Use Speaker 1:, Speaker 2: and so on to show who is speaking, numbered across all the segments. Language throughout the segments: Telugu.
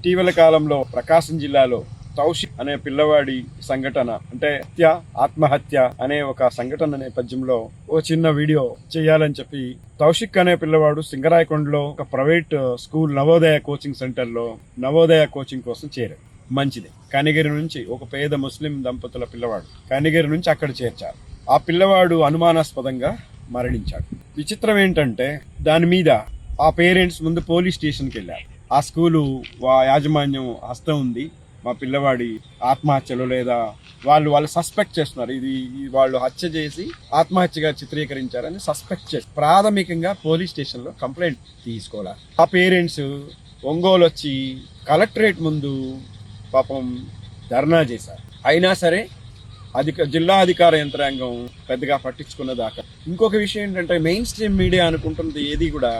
Speaker 1: ఇటీవల కాలంలో ప్రకాశం జిల్లాలో తౌషిక్ అనే పిల్లవాడి సంఘటన అంటే ఆత్మహత్య అనే ఒక సంఘటన నేపథ్యంలో ఓ చిన్న వీడియో చేయాలని చెప్పి తౌషిక్ అనే పిల్లవాడు సింగరాయకొండలో ఒక ప్రైవేట్ స్కూల్ నవోదయ కోచింగ్ సెంటర్లో నవోదయ కోచింగ్ కోసం చేరాడు. మంచిది. కనిగిరి నుంచి ఒక పేద ముస్లిం దంపతుల పిల్లవాడు కనిగిరి నుంచి అక్కడ చేర్చారు. ఆ పిల్లవాడు అనుమానాస్పదంగా మరణించాడు. విచిత్రం ఏంటంటే దాని మీద ఆ పేరెంట్స్ ముందు పోలీస్ స్టేషన్కి వెళ్ళారు. ఆ స్కూలు యాజమాన్యం హస్తం ఉంది, మా పిల్లవాడి ఆత్మహత్యలు లేదా వాళ్ళు సస్పెక్ట్ చేస్తున్నారు, ఇది వాళ్ళు హత్య చేసి ఆత్మహత్యగా చిత్రీకరించారని సస్పెక్ట్ చేసి ప్రాథమికంగా పోలీస్ స్టేషన్లో కంప్లైంట్ తీసుకోవాలి. ఆ పేరెంట్స్ ఒంగోలు వచ్చి కలెక్టరేట్ ముందు పాపం ధర్నా చేశారు. అయినా సరే జిల్లా అధికార యంత్రాంగం పెద్దగా పట్టించుకున్న దాకా. ఇంకొక విషయం ఏంటంటే మెయిన్ స్ట్రీమ్ మీడియా అనుకుంటున్నది ఏది కూడా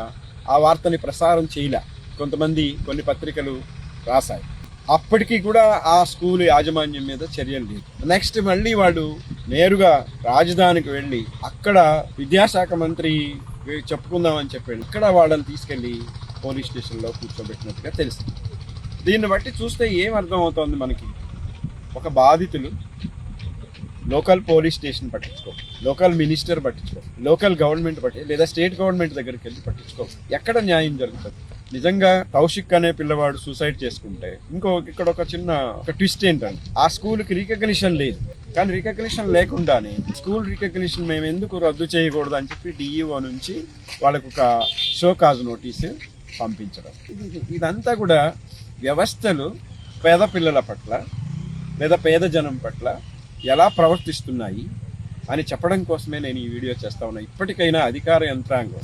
Speaker 1: ఆ వార్తని ప్రసారం చేయలే. కొన్ని పత్రికలు రాశాయి. అప్పటికీ కూడా ఆ స్కూల్ యాజమాన్యం మీద చర్యలు లేదు. నెక్స్ట్ మళ్ళీ వాళ్ళు నేరుగా రాజధానికి వెళ్ళి అక్కడ విద్యాశాఖ మంత్రి చెప్పుకుందామని చెప్పి ఇక్కడ వాళ్ళని తీసుకెళ్లి పోలీస్ స్టేషన్లో కూర్చోబెట్టినట్టుగా తెలిసింది. దీన్ని బట్టి చూస్తే ఏం అర్థమవుతోంది మనకి, ఒక బాధితులు లోకల్ పోలీస్ స్టేషన్ పట్టించుకో, లోకల్ మినిస్టర్ పట్టించుకో, లోకల్ గవర్నమెంట్ లేదా స్టేట్ గవర్నమెంట్ దగ్గరికి వెళ్ళి పట్టించుకో, ఎక్కడ న్యాయం జరుగుతుంది? నిజంగా కౌశిక్ అనే పిల్లవాడు సూసైడ్ చేసుకుంటే ఇక్కడ ఒక చిన్న ట్విస్ట్ ఏంటంటే ఆ స్కూల్కి రికగ్నిషన్ లేదు. కానీ రికగ్నిషన్ లేకుండానే స్కూల్ రికగ్నిషన్ మేము ఎందుకు రద్దు చేయకూడదు అని చెప్పి డిఈఓ నుంచి వాళ్ళకు ఒక షోకాజ్ నోటీసు పంపించడం. ఇదంతా కూడా వ్యవస్థలు పేద పిల్లల పట్ల లేదా పేద జనం పట్ల ఎలా ప్రవర్తిస్తున్నాయి అని చెప్పడం కోసమే నేను ఈ వీడియో చేస్తా ఉన్నా. ఇప్పటికైనా అధికార యంత్రాంగం,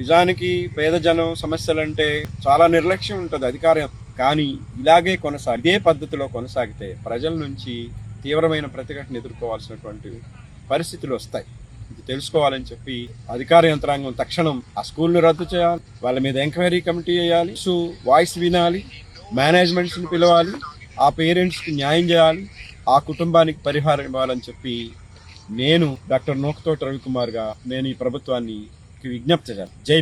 Speaker 1: నిజానికి పేద జనం సమస్యలంటే చాలా నిర్లక్ష్యం ఉంటుంది అధికారం, కానీ ఇలాగే ఇదే పద్ధతిలో కొనసాగితే ప్రజల నుంచి తీవ్రమైన ప్రతిఘటన ఎదుర్కోవాల్సినటువంటి పరిస్థితులు వస్తాయి. ఇది తెలుసుకోవాలని చెప్పి అధికార యంత్రాంగం తక్షణం ఆ స్కూల్ను రద్దు చేయాలి, వాళ్ళ మీద ఎంక్వైరీ కమిటీ వేయాలి, వాయిస్ వినాలి, మేనేజ్మెంట్స్ని పిలవాలి, ఆ పేరెంట్స్కి న్యాయం చేయాలి, ఆ కుటుంబానికి పరిహారం ఇవ్వాలని చెప్పి నేను డాక్టర్ నూకతోటి రవికుమార్గా నేను ఈ ప్రభుత్వాన్ని విజ్ఞప్తి చేయాలి. జై